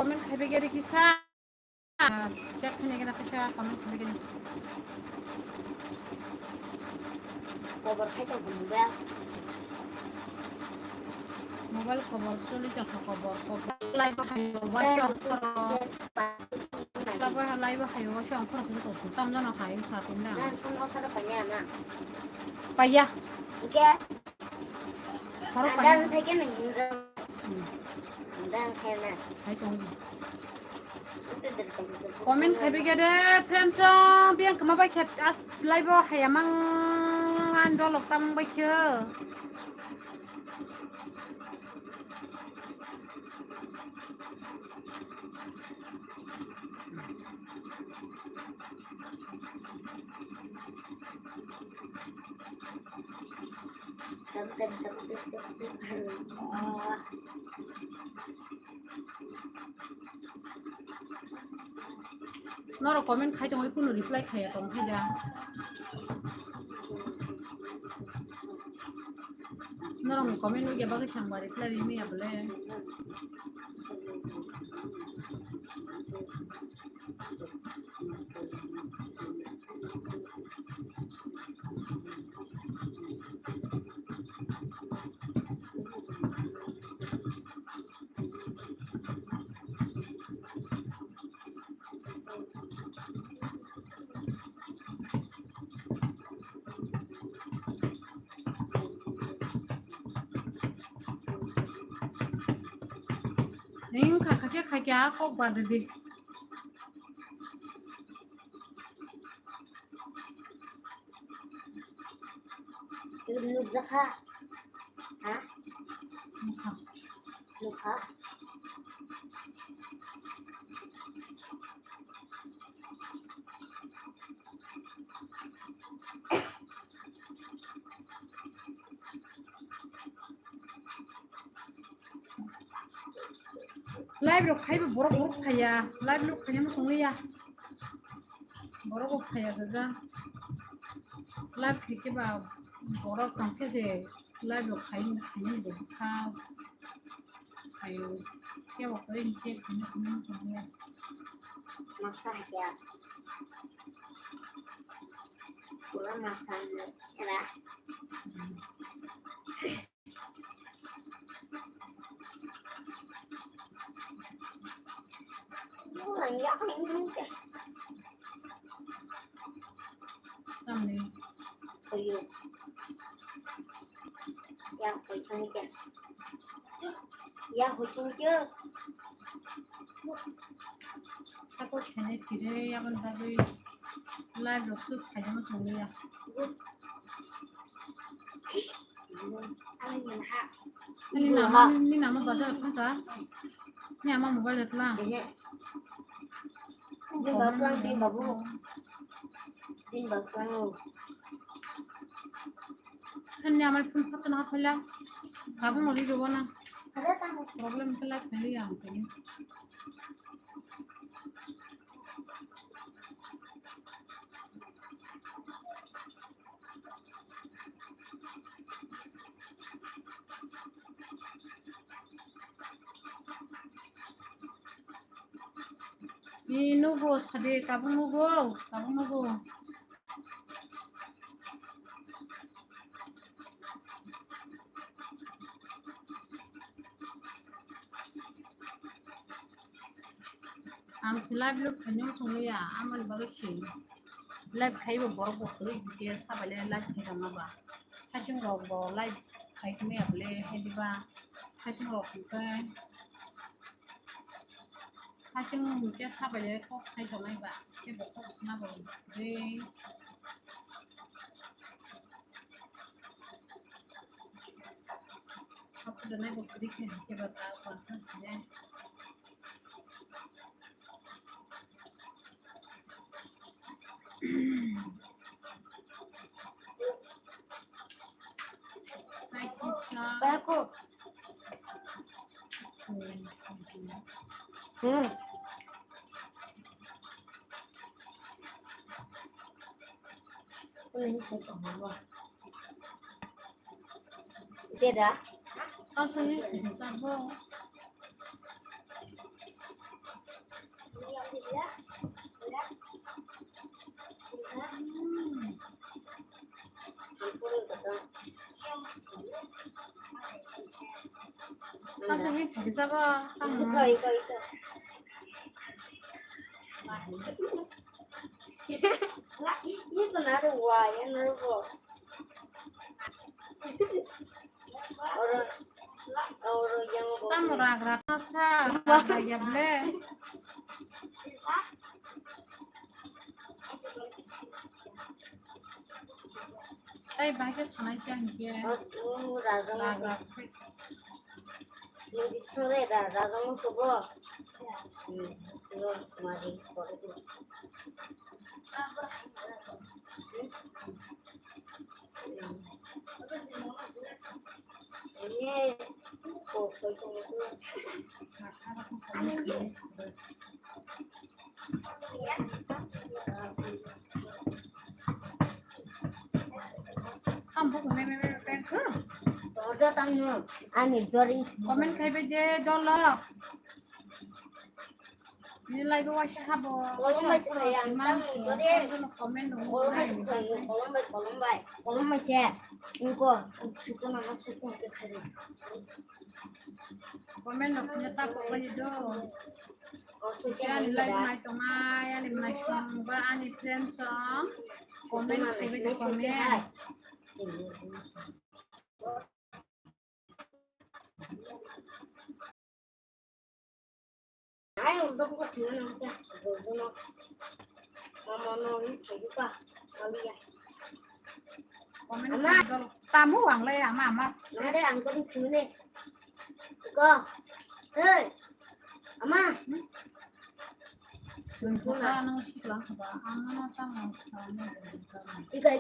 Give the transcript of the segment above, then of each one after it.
Comment খাইবে গিয়ে দেখিছা চেক খানে গিয়ে দেখিছা কমেন্ট খাইবে গিয়ে খবর খাইতে ঘুমবে মোবাইল খবর চলি যাচ্ছে খবর লাইভ খাইব লাইভ খাইব সে অঙ্ক আছে তো তাম জানা খাই সাতুম না কোন কথা পাইয়া না পাইয়া কে খরচ dan saya kena dan saya nak খাই তো itu dari কমেন্ট খাইবে গিয়ে দে ফ্রেন্ডস বিয়াং কমা বাই খেত লাইভ খাইয়া মাং আন দলক তাম বাইখো নর কমেন্ট খাই তো কোনো রিপ্লাই খাইয়া তো খাই যা নরম কমেন্ট উইকে বাকি সাংবা রিপ্লাই রিমি আবলে ning kakaknya kakak aku pada di Nukha hả Nukha live lo khai borok khaya live lo khaya mo songli ya borok khaya daga live khike ba borok kamke je live lo khai khaya ni do kha ayo ke bo koi ni ke khaya mo songli ya masa ya kurang masa ya orang yang ini tamne Ayo. Yang hujan ke? Yang hujan ke? aku khane kire aban bagai live lo khaya mo songli ya ini nama baca apa kan ini ama mobile datang Din baklang din babu. Din baklang. kan ini amal pun patah nak pelang kamu mau di mana Ada tamu. problem pelang kali ya mungkin ini nunggu sedih kamu nunggu ang live lo kanyang songli ya amal bagai sih live khai borok bokri dia sabale live khai dama ba sajung rok bo live khai kami able hediba sajung rok ke sajung dia sabale kok khai dama ba ke bokok sna bo de sab dana bokri ke bata konten ya Aku. Ini satu apa? Beda. Asal ini sabo Tao sẽ hết thử sao ba tao 이거 nói 이거 이거. 이거 나를 와, 얘를 봐. Orang yang tao một rạc rạc nó xa rạc rạc dập lê đây bài cái sáng nay chẳng kia rạc raja rạc yang di sana ada raja musuh itu kemarin kalau itu ini kok itu tao bốc mẹ mẹ mẹ mẹ cứ ada tamu ani dari comment khai bây giờ đó là ini live wa shahabo Kalau macam yang comment dong kalau macam 이거 suka nama suka ke kali comment dong punya tak apa itu kalau suka ya ni live mai tong ai ani mai tong ba ani friend song comment khai bây giờ comment ayo udah buka gimana udah mama mau ini juga kali ya comment khai tamu wang le ama ama ada angkot gimana kok hei ama Sumpah nang silang ba ang tang sama 이거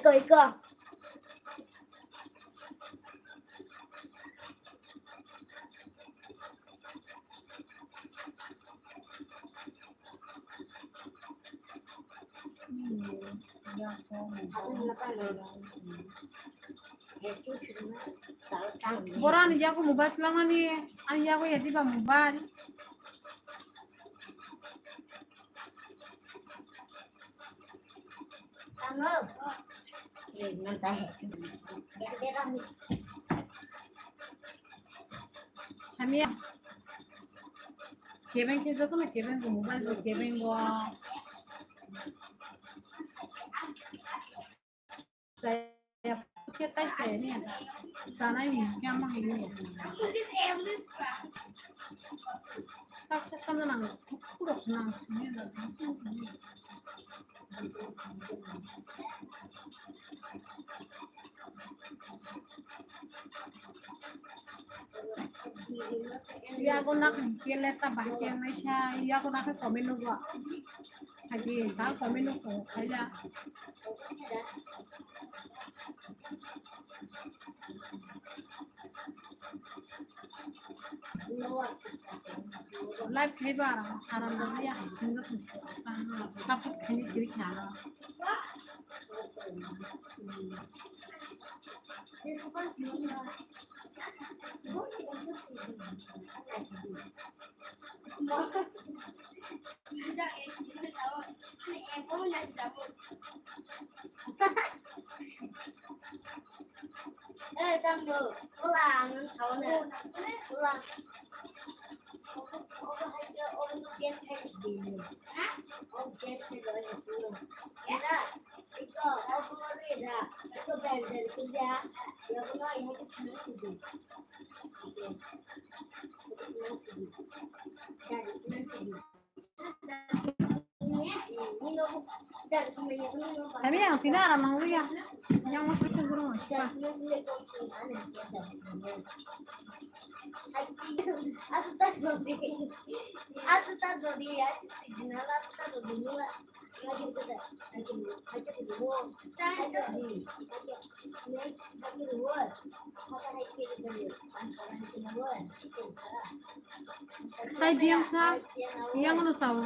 Boran ni jago mobile lang ani jago ya di ba mobile kamu nanti ya Samia Kevin ke jago na Kevin ko mobile ko Kevin ko saya pakai saya ni sana ni yang mah ini tak cekan nang kurang nang ni dah iya aku nak keleta bahasa Indonesia iya aku nak komen lu gua haji tahu komen lu kok kayak live hay barang aram dia singkat tapi kini kiri kana kamu pulang soalnya pulang objek ya itu itu dari kerja ya benar yang itu tapi yang sini aram nang lu ya yang masuk ke rumah hai biasa yang anu sawo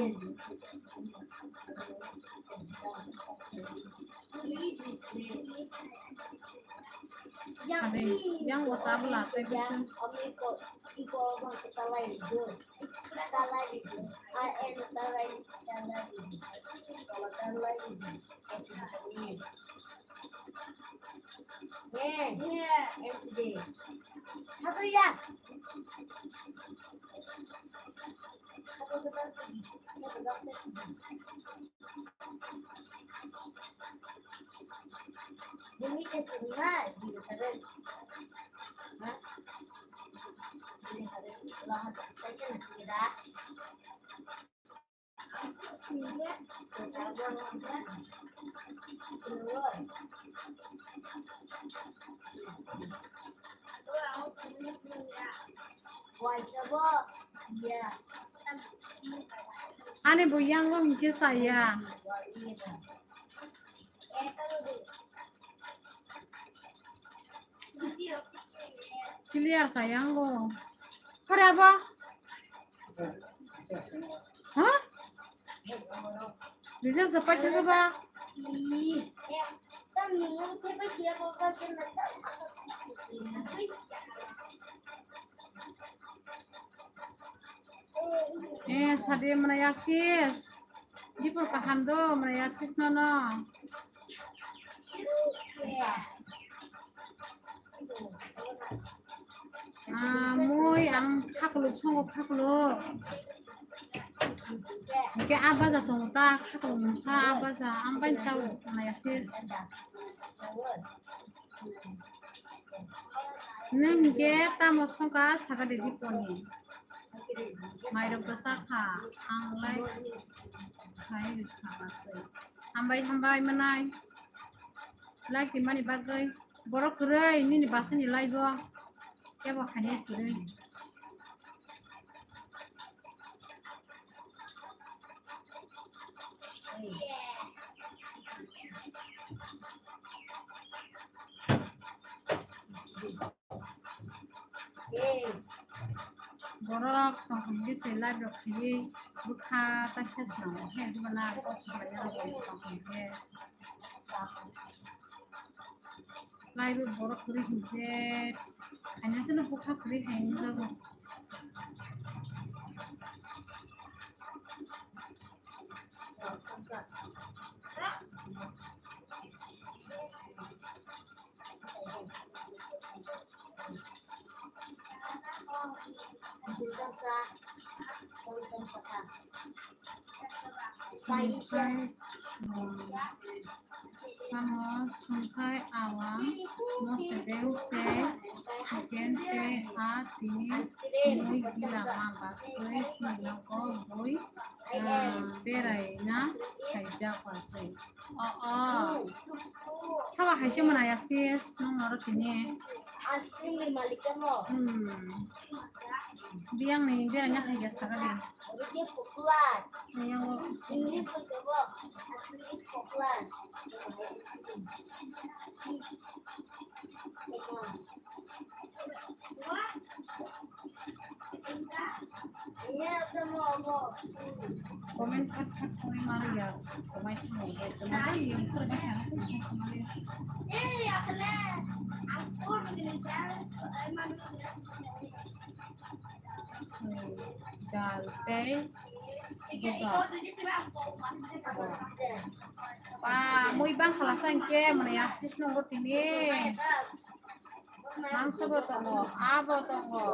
yang WhatsApp lah tapi Iko bang kita lain itu Ini kesenangan gitu kan? Hah? Ini kan ulah pasien kita. Sehingga kita ngomongkan keluar. Aku tulis ya. Why coba? Iya. Ane boyang go mungkin saya. Clear sayang go. Hari apa? Hah? Bisa cepat coba. Kan minum coba siapa pakai nata Sadi menayasis. Di perkahan do menayasis nono. Muy ang kakluk songok kakluk. Ke abaza tong tak kakluk sa abaza ampan tahu menayasis. Neng ke tamos songka sakade di poni. Mairok kesaka anglai hai dikhabasai hambai menai lagi mani bagai borok gerai ini di basan di lai doa ya bo khani gerai borok tong di selai dok khini bukha ta khesna he dibana ko sabanya ro tong he lai ru borok kuri huje khanya sene bukha kuri hain jago Vamos, sungkai awang, mosedeu te, again te, tini, muy gila mamba, kue, minoko, boy, berai na, kaija kwasai. Sawa haisya menayasis, nong noro tini. Askrim ni malikan mo. Biang nih, biarnya kaija sekali. Dia populer. Yang English ko coba. Askrim is populer. Iya, mau. komen komen Maria, komen mau. Kemudian yang terbanyak Maria. Asalnya aku mengincar emang Galte juga. Muy bang kalasan ke menayasis nomor ini. Mangsa botongo, botongo.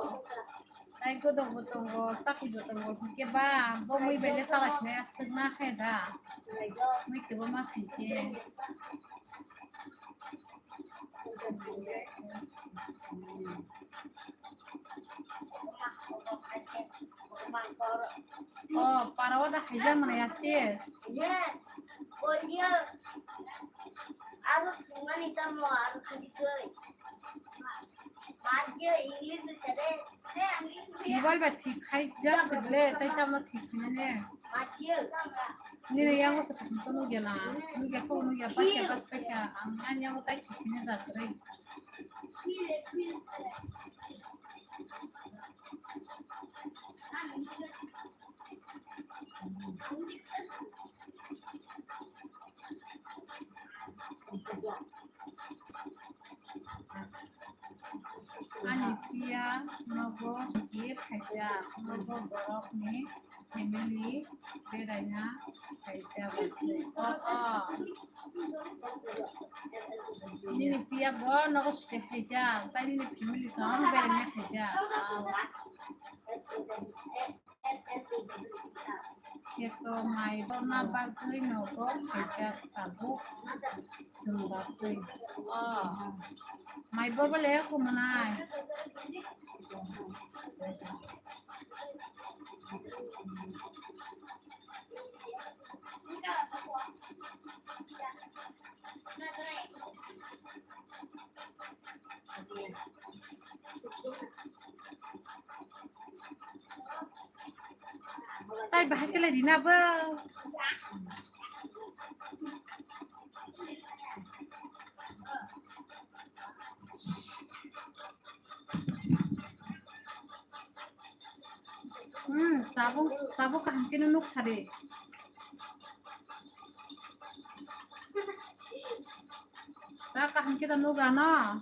Naiko tunggu, cak tunggu. Ke ba, bo muy bende salas ne asna heda. Muy ke bo masih ke. Para wada hijau menayasis. Iya, dia harus wanita mau harus kasih ke. Aja English bisa deh. Mobile ba ठीक है जब Sibley तै तब न ठीक ने Aja. ni yang usah kasih tonu gela nu ya ko nu ya pas ya am yang utai ठीक ne za kare ani pia nogo ye khaja nogo borok ni family बेरायना जाबासै निनि पिया नगो सुते खाइजा ताई निनि फेमिली सँग बेरायना खाइजा Ito may na bagay no ko kaya tabok sumbasay. May babale ako manay. Tay bahay ka lang din na ba? Tabo kahang kinunok sari. Kahang kita nuga na.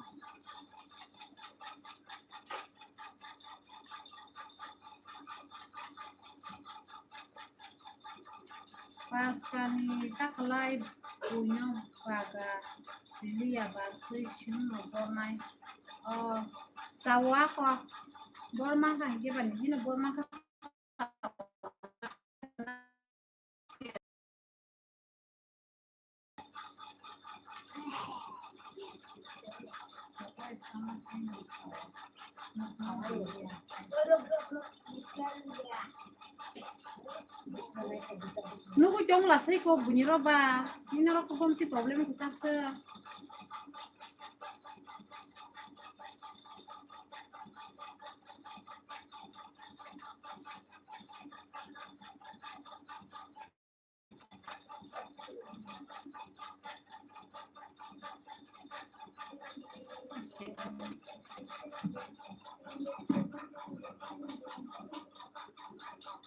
Pas kani takalay punya baga liya basay sino bornay sawa ko borman ka giban hino borman ka Nuko jong lasay ko bunyi roba. Ini naro ko konti problem ko sasa.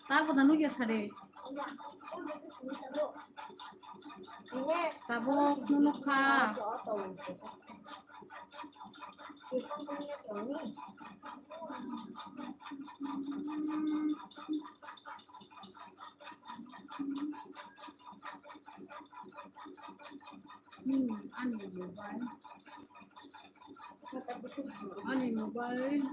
Tabo na nuya sare. Tabo nunuk ka. Ini ani mobile. Ani mobile.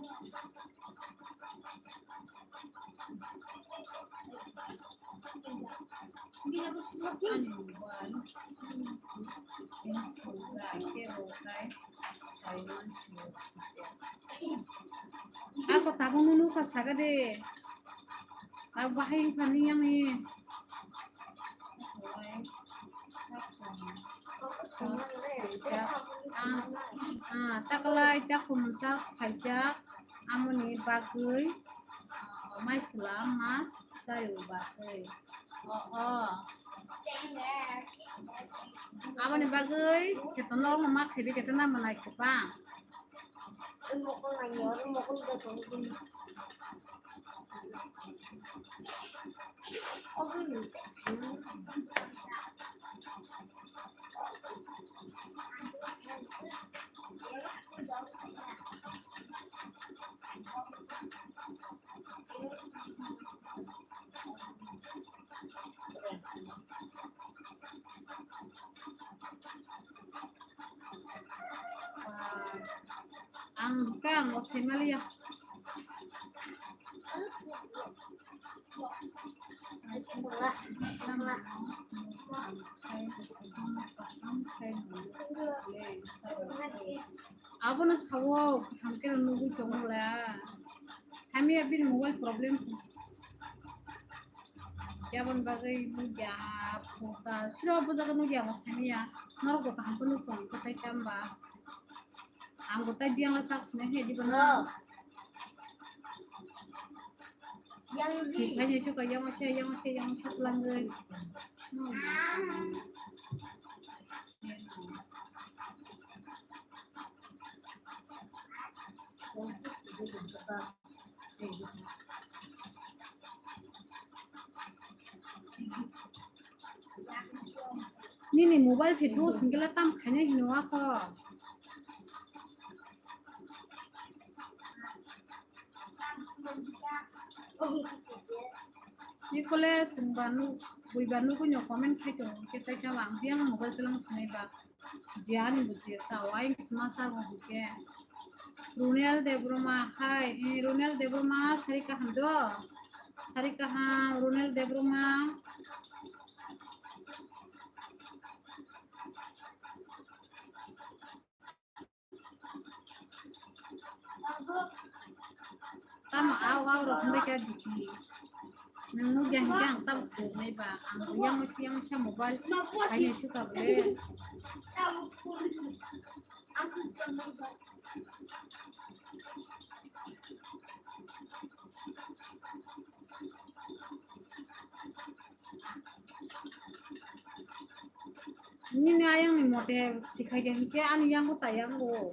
Ako tabong nunu ka sagade. Tag bahay kaniyang takalay takum sa kajak amoni bagay may selamat sayo basay. Amoni bagay kita normal mak hebi kita na manay ko pa. Ang bukan los Himalaya. Abo na sawo hamke nugu chongla. Kami abin mobile problem. Jaban bagai nuja pota siro bo jaga nuja mas kami ya. Naro ko kaham punu pon ko tai tamba. Anggota dia ngasak senehe di benar. Yang hanya suka yang masih langgai. Ini mobile itu singgah tam kayaknya hino ako. Ni kole sembanu buibanu ko nyo comment kaito kita ka wang biang mobile selang sunai ba jiani buji sawain semasa ngobuke Runel Debroma hai Runel Debroma sarika hamdo sarika ha Runel Debroma tama aw ro mereka diki nang yang tam sunai ba ang yang sa mobile kaya suka boleh ini ayang ni mote sikai yang ke an yang ko sayang go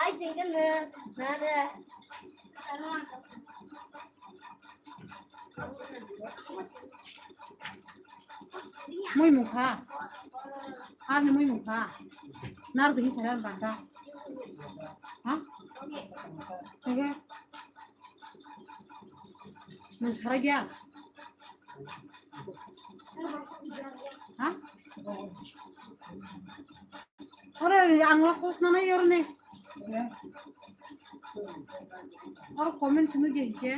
Ai tinggal nada. muy mukha ar ni muy mukha nar di saran banda ha oke nu sara gya ha ore anglo khos na na yor ne और comment सुनो देखिए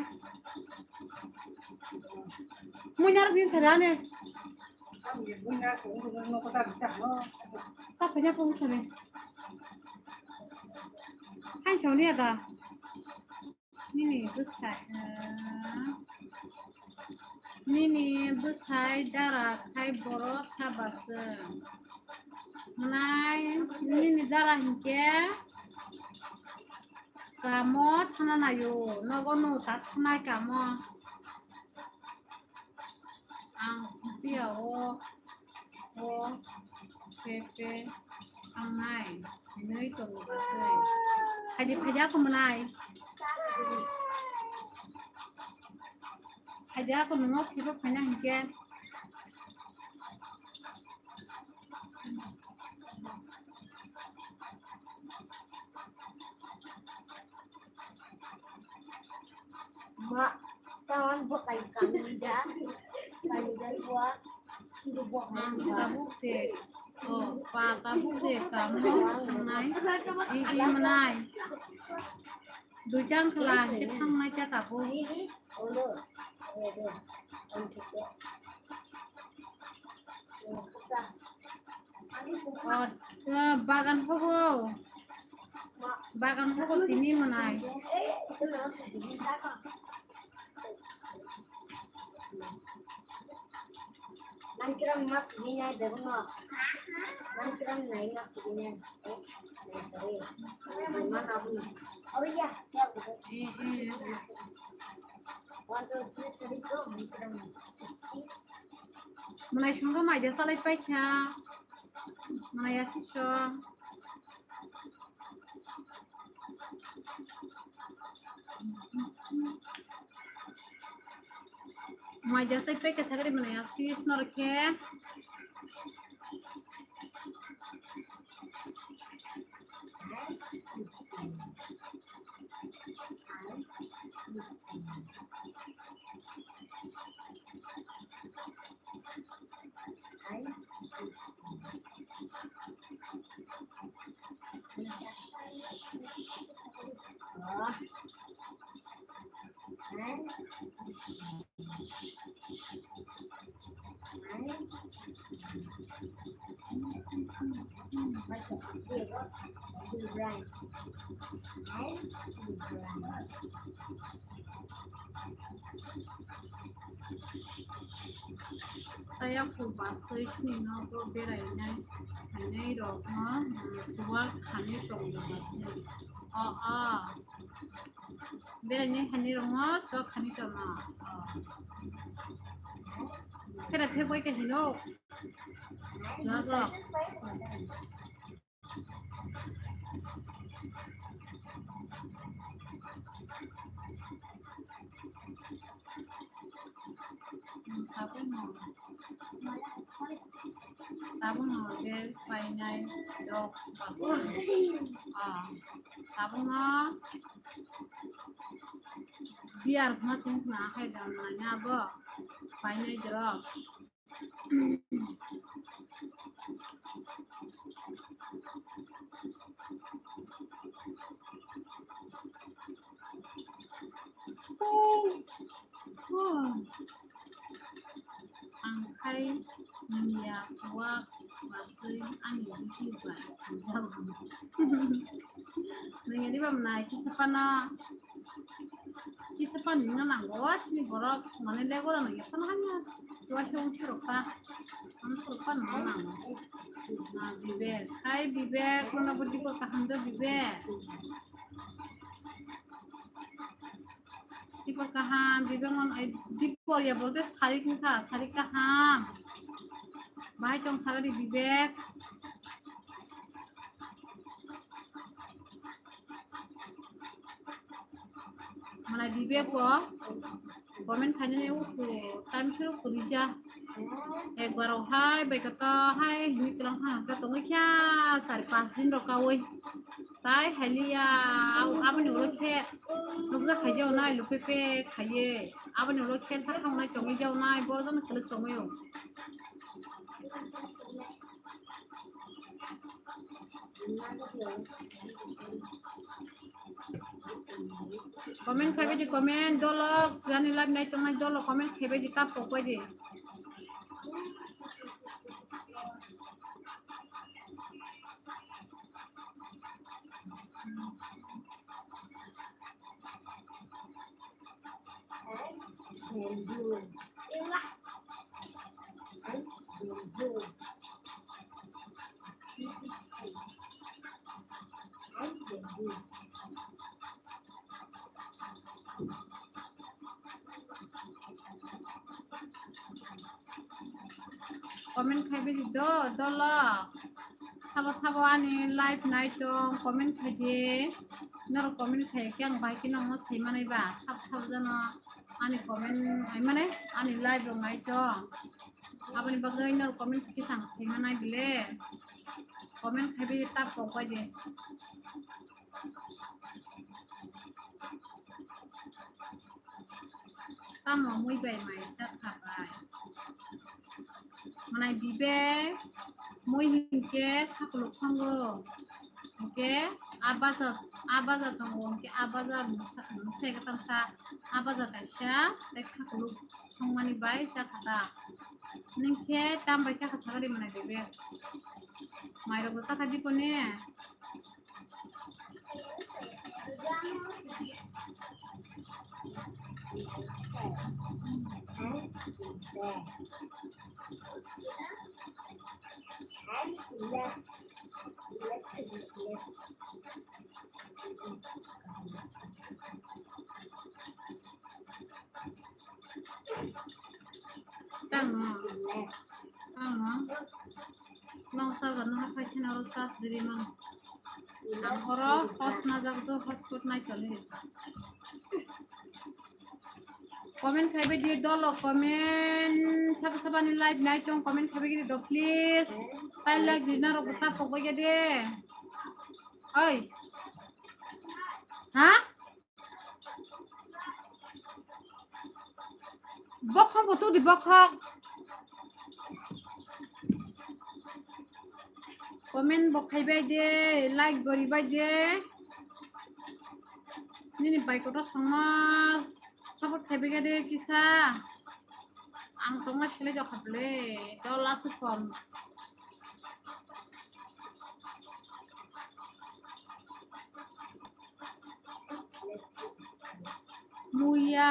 मुझे भी सराने सब पे पहुंच चले hai cháu liệt à Nini besai darah hai boros sabas menai Nini darah hingga kamu thana nayo nogono tak thana kamu ang dia o pepe ang nai ini itu bahasa haji aku menai haji aku nengok kita banyak hingga Mak, tangan buat kayu kanida buat hidup buat ang tabuk deh pak tabuk deh kamu menai ini menai dujang kelah kita hang naik ke tabuk ini, ulu, itu, untuk ya, bagan pokok bagan pokok ini menai itu loh sedikit tak man kira mas ini naik dari man kira naik mas ini dari mana pun oh iya ya betul waktu itu tadi tuh kira menai sungguh mah dia salah baca menai asiswa Maja sai pe ke sagari menai asis norke saya kubasoi ni no go berai nai ro no tuwa khani tong berai nai khani ro so khani tong cái là theo quay cái gì đâu đó rồi sabun ke painai dok sabun biar masing na hai dan nanya bo painai jerok angkai nanya tua masih ani biji bai jauh nanya di bawah naik kisapan nina nangos ni borok mana lego na nanya pan hanya tua sih roka pan mana na bibek hai bibek mana budi ko kahando bibek tipor kaham bibek mon dipor ya bolte sari kaham bahai tong sagari bibek mana bibek ko komen kanya ne uku time kiro kurija ekbaro hai baik kata hai ini kelang ka tong kya sari pasin rokawoi tai halia abani uroke lugza khaje na lupepe khaye abani uroke ta khangna tongi jaw na bordan khalik tongiyo komen khabe di komen dolok jani live nai tongai dolok komen khabe di tap pokoi di komen khabe di dolok sabo ani live nai tong komen khaje naro komen khaye kyang bai kino mo sai manai ba sab jana ani komen ai mane ani live rong nai tong abani bagai naro komen ki sang sai manai bile komen khabe tap pokoi je tamo mui bai mai ta khabai manai bibe mui hingke khakuluk sango oke abaza tongo ke abaza musai katam sa abaza kaisa tai khakuluk songmani bai cha khata ningke tam bai cha khasagari manai bibe mairo gosa khadi kone tang nong sa gan ha phai chena ro sas diri mang ang horo hos na jag to hotspot nai chale comment khabe di dolo comment saba ni live nai tong comment khabe di do please tai like dina ro ta pokoi ya de oi ha bokhok botu di bokhok comment bokhai bai de like gori bai de nini bai kota sama support khabe ga de kisa ang tonga sile jo khable dola su kom muya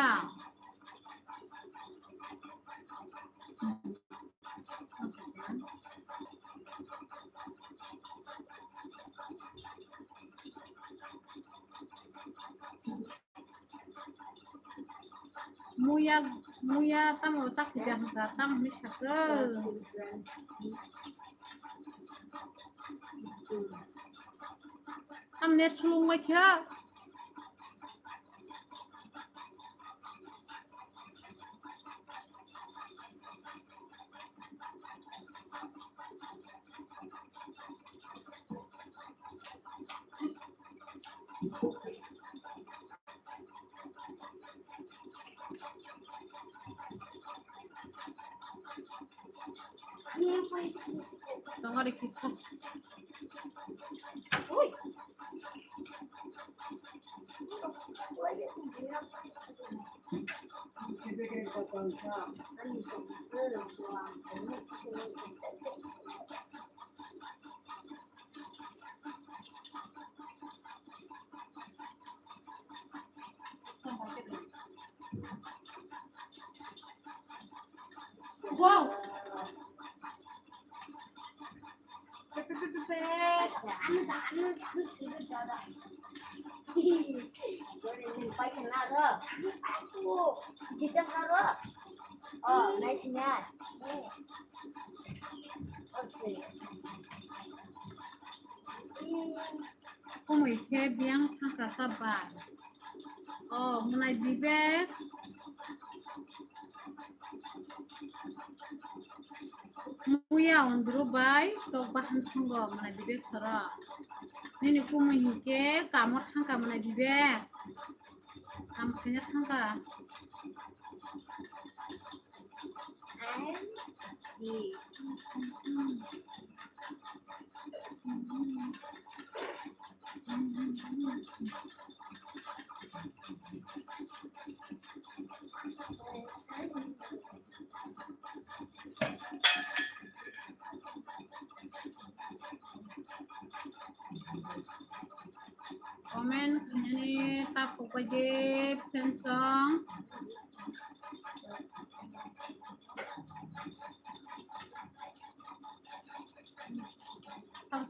muya muya tam rosak tidak datang misalke tam net sulung baca tengah di kisah wow Oh, nice nya. Kumui ke biang tangka sabar oh mulai bibek muya unduru bai tok bahan sunggo mulai bibek sara nini kumui ke kamu tangka mulai bibek kamu kanya tangka komen kanya ni tapu kaje pensong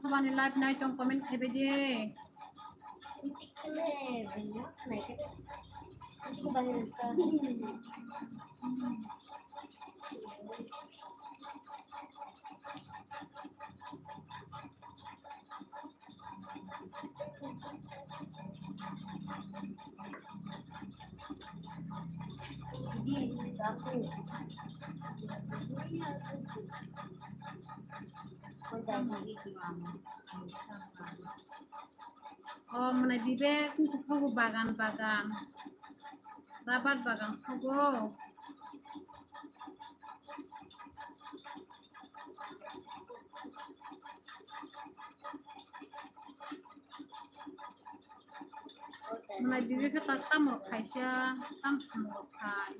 sama ni live night tong komen khebe je oh mana bibek kuku bagan-bagan rabat bagan kuku mana bibek kita tamu kaisya tam semua kai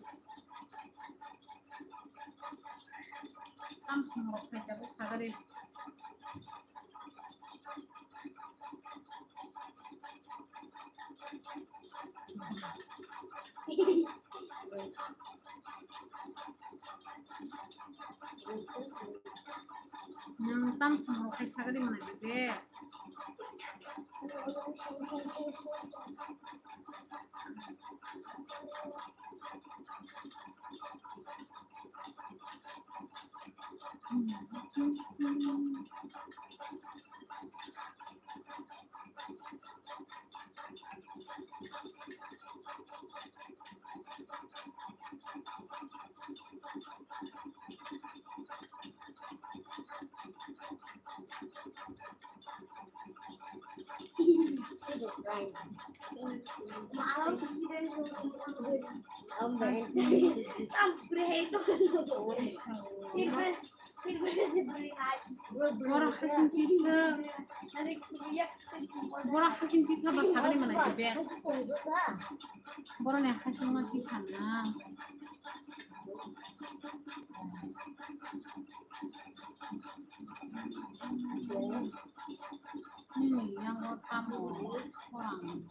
tam semua kai jago sagare yang tam semua kai sagare mana bibek Borah hakim kisah borah hakim kisah basagare mana bibek borah nih hakim kisah na ini yang tamu orang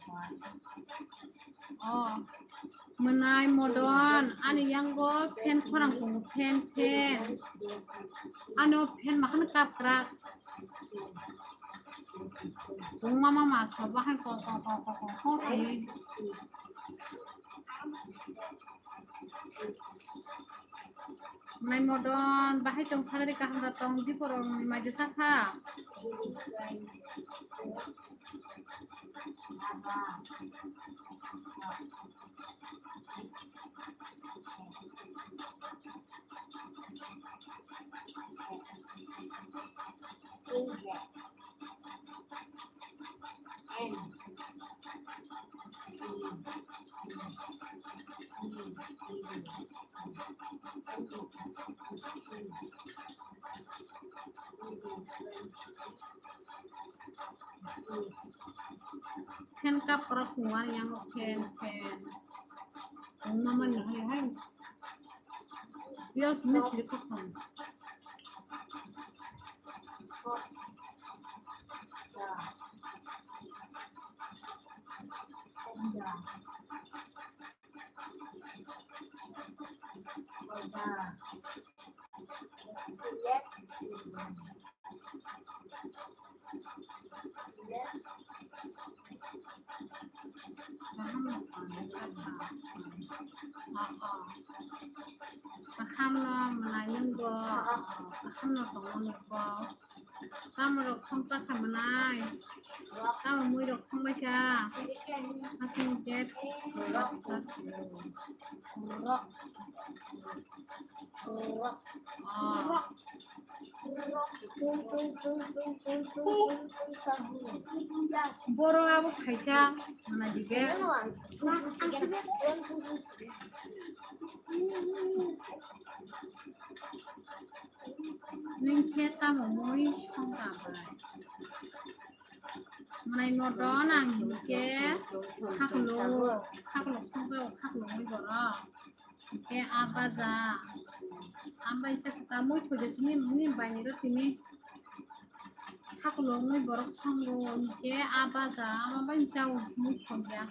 oh menai modon ani yang go pen orang kung pen ano pen makan kaprak kung mama masuk bahan kong ni Nai modon bahai tong sagari kaham tong di porong ni maju saka. Ken kap kerakungan yang ken. Mama ni hai. Bios ni sedikit kan. Paham lo menanya go. Paham lo tong go. Kamu lo không tak menai. Kamu mui lo không baca. Masih jet. Borong abu kaca mana juga. Ning kita mui không cả bài. Mana modon ang ke khắc lô không sao khắc lô mới borong. Ke apa za? Apa isa kita mui tuh sini mui banyak sini. Khắc lô mới borong sanggo ke apa za? Apa jauh mui kerja.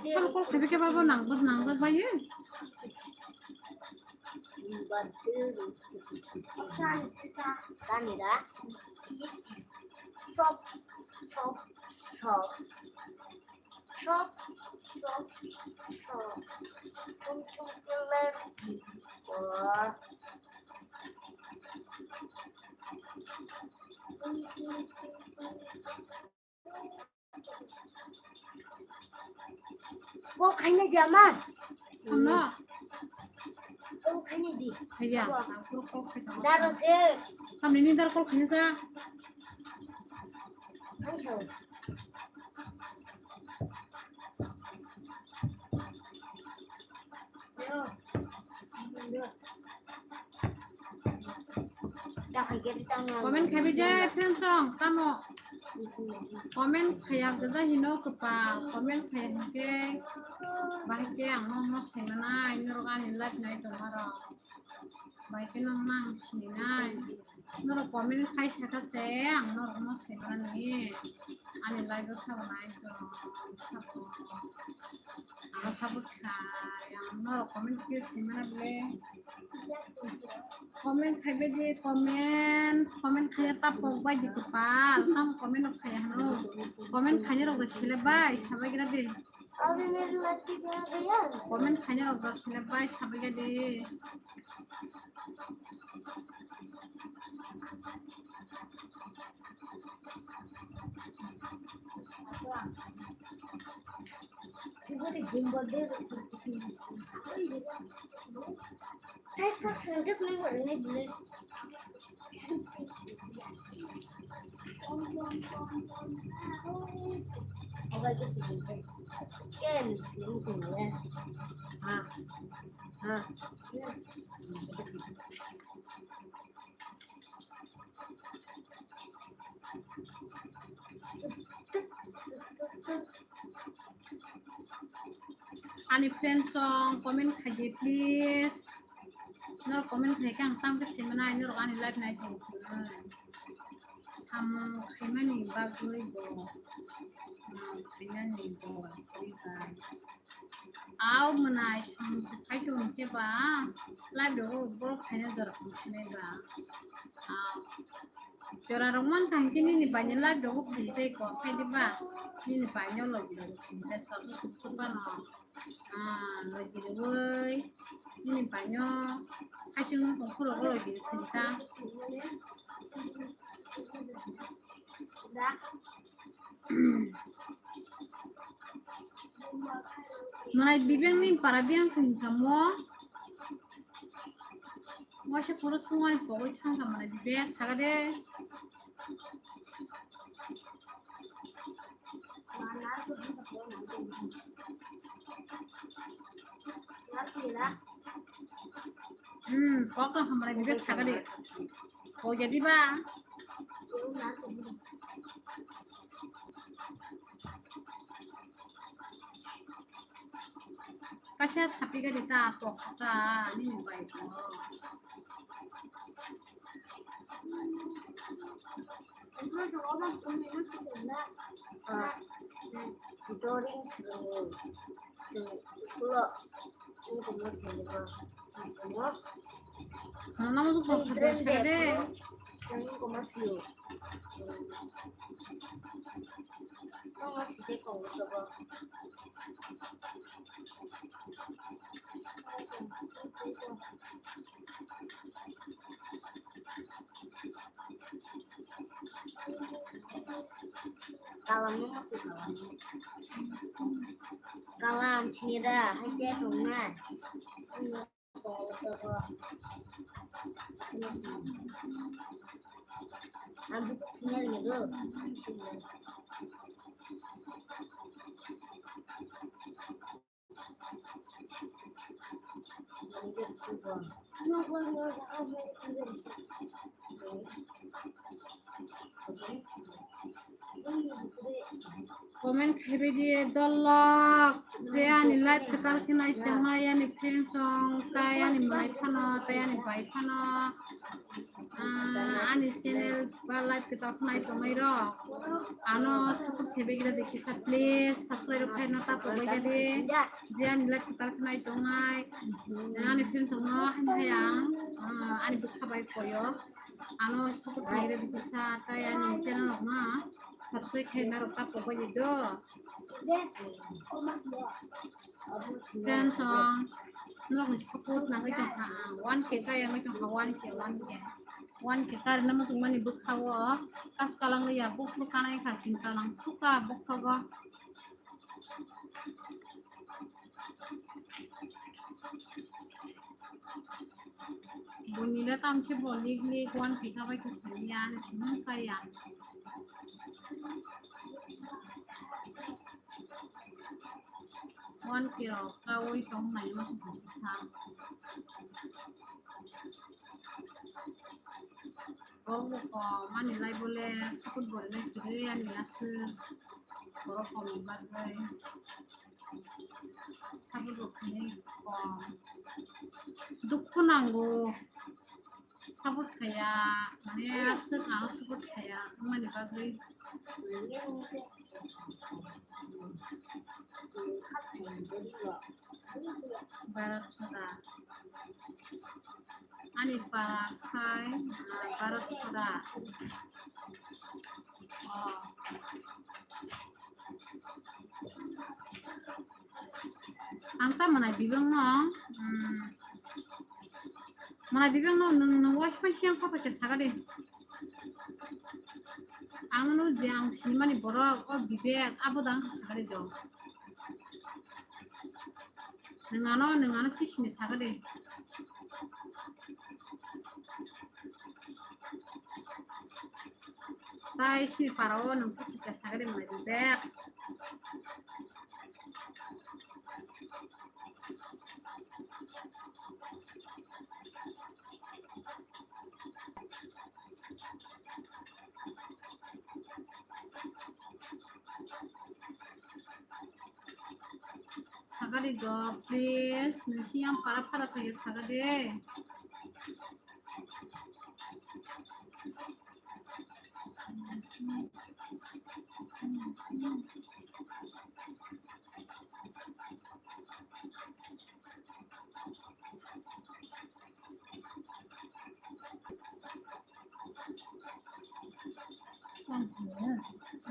Kalau kau ke babo nanggut bayi. Sanira. Sop. Untuk keler. Kok kayaknya zaman? Ano? Kok kayaknya di? Kaya. Kau Daro sih. kami ini dar kau kaya sa. Ayo. Komen kayak deh, friendsong, kamu. Komen kayak kita hino kepa, komen kayak ke, baik yang ngomong semana, ini orang ini live night tomorrow. Baik nang sinai, nor komen kayak saya sayang, nor ngomong semana nih, ani live sama night tuh, aku sabut kayak, nor komen kayak semana deh. Komen kayak deh, komen kayak tapok bayi kepal, kamu komen apa kayak no, komen kayak orang selebay, sampai kira deh. Komen kayak orang selebay, sampai kira deh. Saya sergas nih warnanya gila. Oke, itu sih. Scan, sini ya. Ah, ah. Itu sih. Ani friends song comment khaji please. Nor comment khai kang tam ke semana nor ani live night ko. Sam khaimani bagoi bo. Khainani bo. Kita. Aw menai sam khai to ke ba. Live do bro khaina dar khune ba. Aw. Jora roman tangkini ni banyak live do khai dei ko khai di ba. Ni banyak lagi do. Kita satu super ba no. Lagi woi ini banyak hajung kongkoro lagi cerita mulai bibeng nih para biang sing kamu masih pura semua nih pokoknya kan kamu mulai bibeng sagade pokoknya kamu mulai bibeng sagade oh jadi ba kasih sapi ka dita pokka ini baik Tutoring sebelum sekolah ini kemas ini kemas karena nama tuh pokka sagade ini kemas yuk masih dekong coba kalamnya masih kalam sini dah aja rumah ambil sinyal gitu komen khebe die dolok je ani live ketal khinai tengma yani friends song ta yani mai phano ta yani bai phano ani channel ba live ketal khinai tengmai ro ano support khebe gila dekisa please subscribe khai na ta poi gade je ani live ketal khinai tengmai ani friends song hayang ani bukha bai koyo ano support khebe gila dekisa ta yani channel na subscribe khai na ro ta poi do friends song nó phải support na cái trong hàng 1k cái yang cái trong hàng 1k karena masuk mani bukhawo kas kalang ya bukhu kanai ka cinta lang suka bukhawo bonila tam ke boligli 1k ka bai ke saniya ne sinun kaya wan kiro kawoi tong nai masuk bisa oh ko mani lai boleh support boleh kiri ani asu boro komi bagai sabut dokne ko dukku nanggo sabut kaya mane asu kalau sabut kaya mani bagai barat kota ani parakai barat kota angta mana bibang no nang wash machine apa pakai sagade angno jang sinimani borok o bibek abodang sagade do nengano sisini sagade tai si paro nang kita sagade mana bibek sagade do please nasi yang para kayak sagade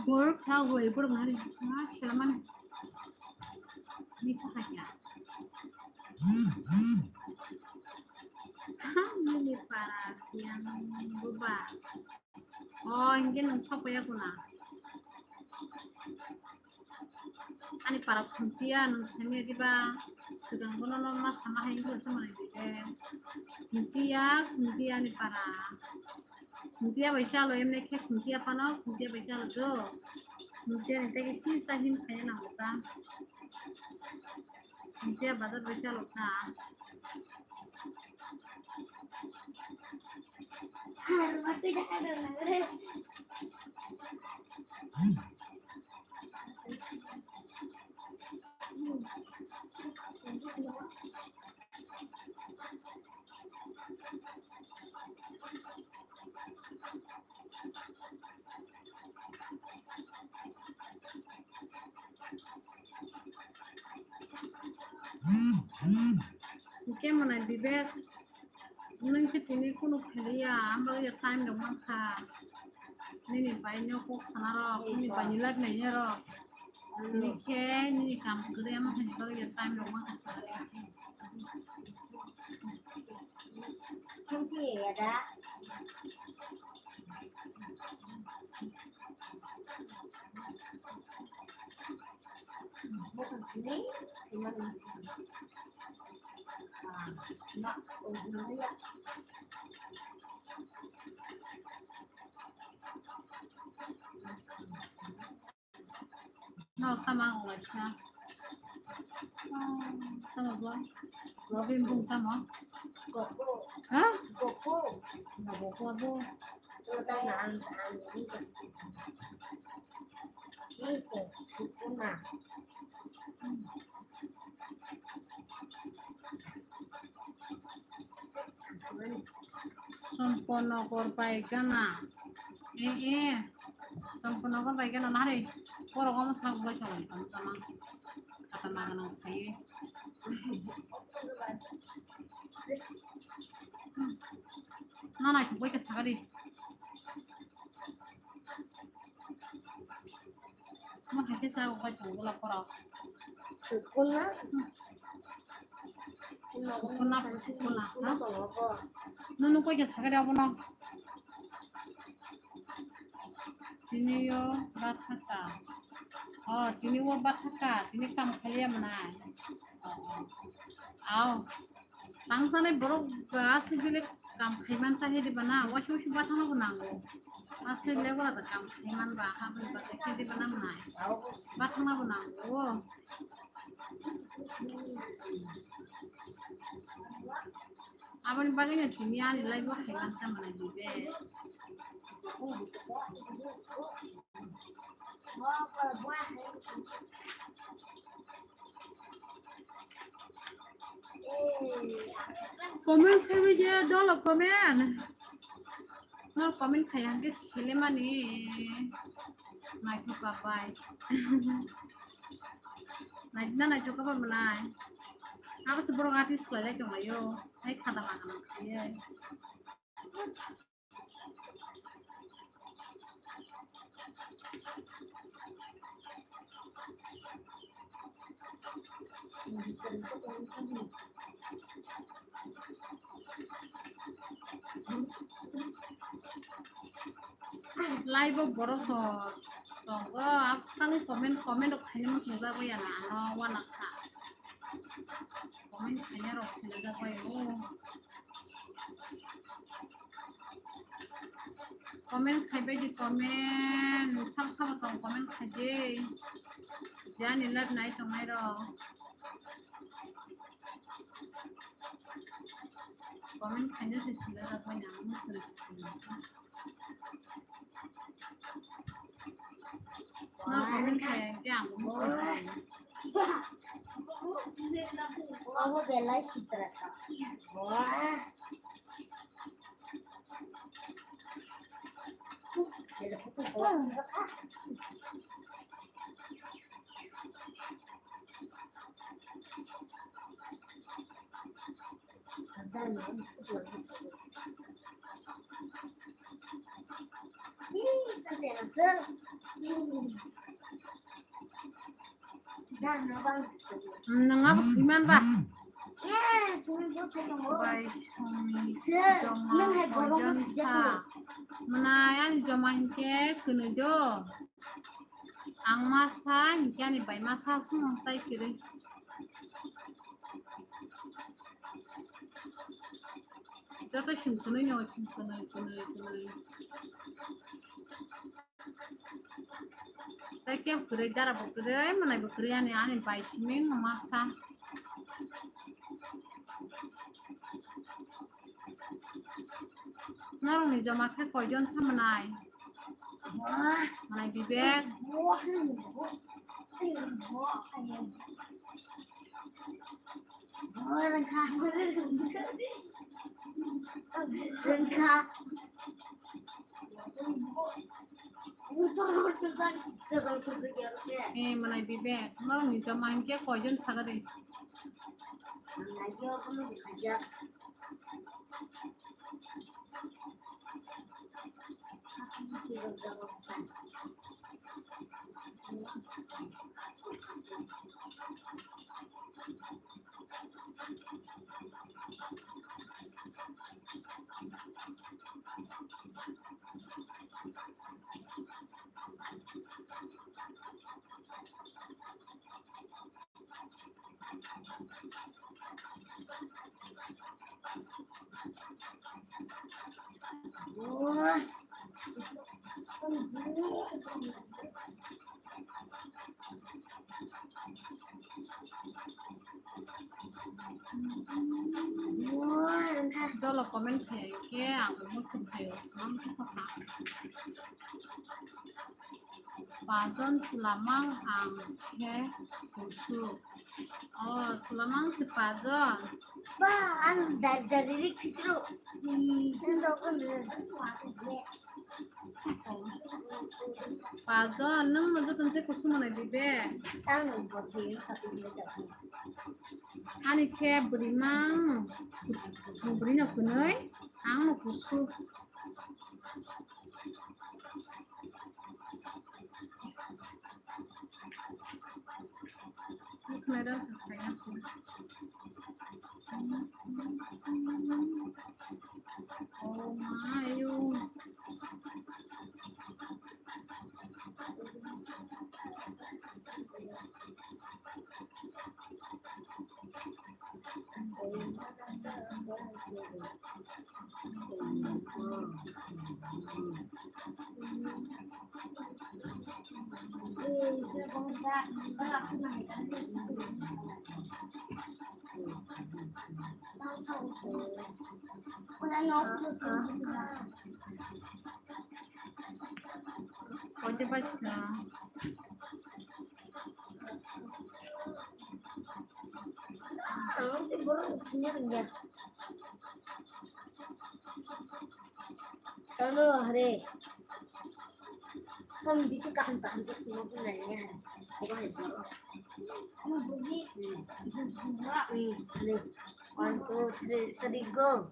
gol kau gue ibu ngari mas kelaman bisa kaya ini para yang buba oh ini nang siapa ya kuna ani para kuntia nang semi di ba sedang kono no mas sama yang itu sama lagi kuntia ni para kuntia baisha lo emne ke kuntia pano kuntia baisha lo do kuntia ni tegi si sahin kaya na hota kuntia bazar baisha lo ta mati jangan ada. Oke mana bibek nung kitini kuno kaliya amba ya time dong mangka nini painyo kok sanaro nini panyilat na nyero nini ke nini kam kure ama hanyo ya time dong mangka sanaro Senti ada. Bukan sini, sini. Nak, ya. no tama ko siya tama ba robin bung tama Goku, ha Goku. naboko abo Pertanyaan ini sempurna. সম্পন্ন কর পাইকানা সম্পন্ন কর পাইকানা না রে ওরকম সব বয়স হয় তামা খাতা মাগানো খাইয়ে না না বইকে সাগারি আমার হাতে সাগো কই তোলা করা Sempurna. Sempurna. Apa? 너는 거기 사가리 하구나. 디니요 바타카. 디니워 바타카. 디니 kam kaliya mana. Aw. Tangsane borok gas dile kam khaiman chahe di bana. Washi batana banango. Asli legora ta kam khaiman ba habli ba dekhe di bana mana. Batana banango. Abang bagainya dunia nilai gua hilang sama lagi deh. Komen kayak aja dulu komen. Nol komen kayak ke silema nih. Naik juga baik. Naik juga apa menai. Apa sebelum artis lagi kemayo. Naik kata makanan kaya. Live borok to आप sekali komen dok hanya mas muda ko yan ano wana ka komen hanya rok sinaga ko yo Komen khaibay di komen sama tong komen khaje jani lab nai tong nai ro komen khaje se sila ra ko nyang mu kre na komen khaye ke ang mu kre Aku bela Citra. Wah. Bela putih kok. Tante nasıl? Dan abang sesuatu. nangap siman ba Yes, seminggu saya mau. bai Nang joma hai borong ojon sejak sa menayan joma hingke kene do ang masa hingke ani bai masa sumong tai kiri joto shimkunu nyo shimkunu kunu tai kem kiri dara bo kiri manai bo kiri ani bai siming masa narong ni joma ke kojon sa Wah, manai bibek wah, rengkah, rengkah. manai bibek narong ni joma hingke kojon sagade Lagi aku mau kerja. Kasih sirup jawaban. Wah. Wah, rengkah. dolo komen khaye ke ang mu khayo ang tu kha pajon selamang ang ke kusu oh selamang si pajon Bah, dari Rick Citru. Kan aku pajon nang mo jotun se kusu manai bibek tahu posisi satu meter. ani ke berimang berina kunai ang no kusu Mera kaya su oh mayu Pode baixar. Lalu hari sam bisa tahan semua bulannya apa itu kamu pergi nih 1 2 3 steady go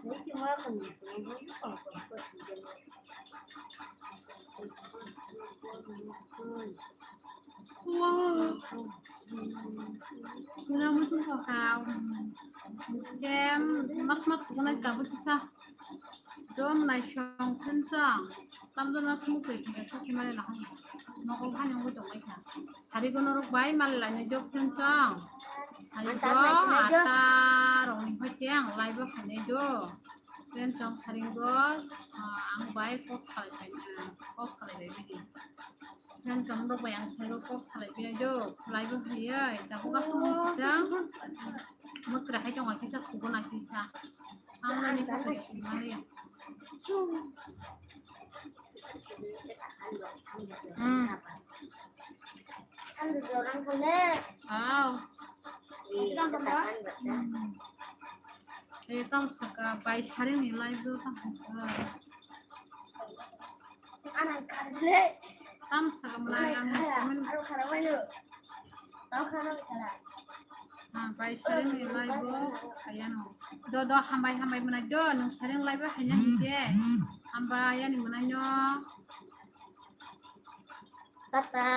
Ini cuma Wala mo sa kakaw. Kem, mat ko na jabot isa. Dom na siyang pensang. Tamdo na sumukri kaya sa kimali lang. Nokol ka niyong gusto may ka. Sari ko norok bay malala niya jok pensang. Sari ko ata rong hotiang live ba kanya jo. Pensang sari ko ang bay kok salay bigi. Pensang norok bay ang sari ko kok salay bigi jo. Live ba kaya. Tako ka sumusang. Magkarahay kong akisa kuko na kisa. Ang lani sa kimali. Sambil orang kena. Wow. Iya, katakan Eh, tam saka bay sari ni live do tam. anak kasih. Tam saka mulai ang komen. Aduh, karena mana? Tahu karena kala. Bay sari ni live do kaya no. Do hambay mana do nung sari live hanya hije. Hambay yan mana nyo. Tata.